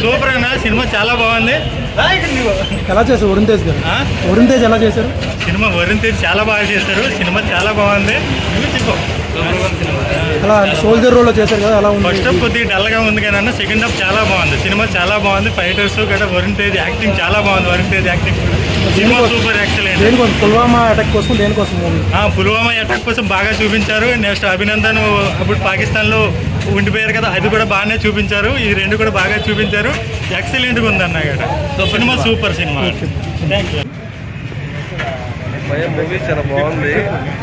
Super అన్న, cinema చాలా బాగుంది. ఎలా చేశారు వరుణ్ తేజ్ గారు? వరుణ్ తేజ్ ఎలా చేశారు సినిమా? వరుణ్ తేజ్ చాలా బాగా చేశారు. సినిమా చాలా బాగుంది. అలా సోల్జర్ రోల్ లో చేశారు కదా, అలా ఉంది. ఫస్ట్ హాఫ్ కొద్దిగా డల్గా ఉంది కానీ అన్న, సెకండ్ హాఫ్ చాలా బాగుంది. సినిమా చాలా బాగుంది. ఫైటర్స్ కదా, వరుణ్ తేజ్ యాక్టింగ్ చాలా బాగుంది. Varun Tej acting cinema super excellent. దేనికోసం? పుల్వామా అటాక్ కోసం దేనికోసం మూవీ? పుల్వామా అటాక్ కోసం బాగా చూపించారు. నెక్స్ట్ అభినందన్ అప్పుడు పాకిస్తాన్లో ఉండిపోయారు కదా, అది కూడా బాగానే చూపించారు. ఈ రెండు కూడా బాగా చూపించారు. ఎక్సలెంట్గా ఉంది అన్న గట. Cinema super cinema. Thank you. Movie చాలా బాగుంది.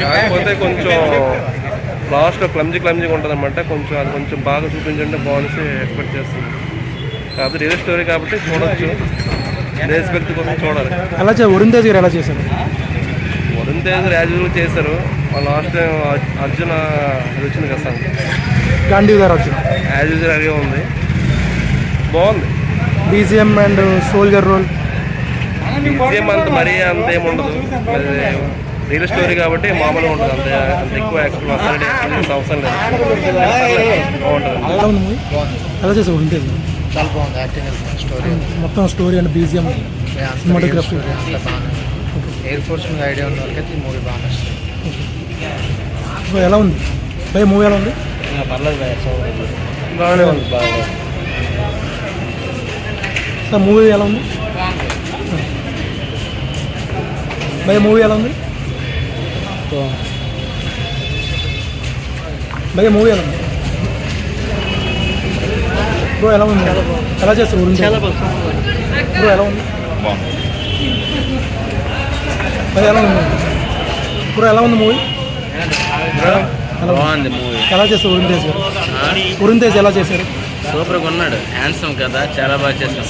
కాకపోతే కొంచెం లాస్ట్లో క్లమ్జీగా ఉంటుంది అనమాట. కొంచెం అది కొంచెం బాగా చూపించండి బాగుంది ఎక్స్పెక్ట్ చేస్తుంది. కాకపోతే రియల్ స్టోరీ కాబట్టి చూడొచ్చు. దేశభక్తి కోసం చూడాలి. ఎలా వరుణ్ తేజ్ గారు ఎలా చేశారు? వరుణ్ తేజ్ యాజువల్గా చేశారు. లాస్ట్ టైం అర్జున్ అది వచ్చింది కదా సార్, గాంధీ గారు అర్జున్ యాజువల్ అలాగే ఉంది. బాగుంది. BGM and soldier role BGM అంత మరీ అంత ఏముండదు. రియల్ స్టోరీ కాబట్టి మామూలుగా ఉంటుంది. అంత ఎక్కువ ఎక్స్ప్లెయిన్ అవసరం లేదు. బాగుంటుంది. ఎలా ఉంది మూవీ? ఎలా చేశారు వరుణ్ తేజ్? చాలా బాగుంది. యాక్టింగ్, స్టోరీ, మొత్తం స్టోరీ అండ్ బీజిఎం, సినిమాటోగ్రఫీ అంతా బాగా. ఎయిర్ ఫోర్స్ మీద ఐడియా ఉన్న వాళ్ళకైతే ఈ మూవీ బాగా నచ్చుతుంది. ఎలా ఉంది భయ మూవీ? ఎలా ఉంది? బాగానే ఉంది. బాగా సార్ మూవీ ఎలా ఉంది భయ? మూవీ ఎలా ఉంది భయ? మూవీ ఎలా ఉంది బ్రో? ఎలా ఉంది? ఎలా చేస్తారు గురించి బ్రో? ఎలా ఉంది భయ? ఎలా ఉంది బ్రో? ఎలా ఉంది మూవీ? బాగుంది మూవీ. ఎలా చేస్తారు వరుణ్ తేజ్ గారు? వరుణ్ తేజ్ ఎలా చేశారు? సూపర్గా ఉన్నాడు. హ్యాండ్సమ్ కదా, చాలా బాగా చేస్తాడు.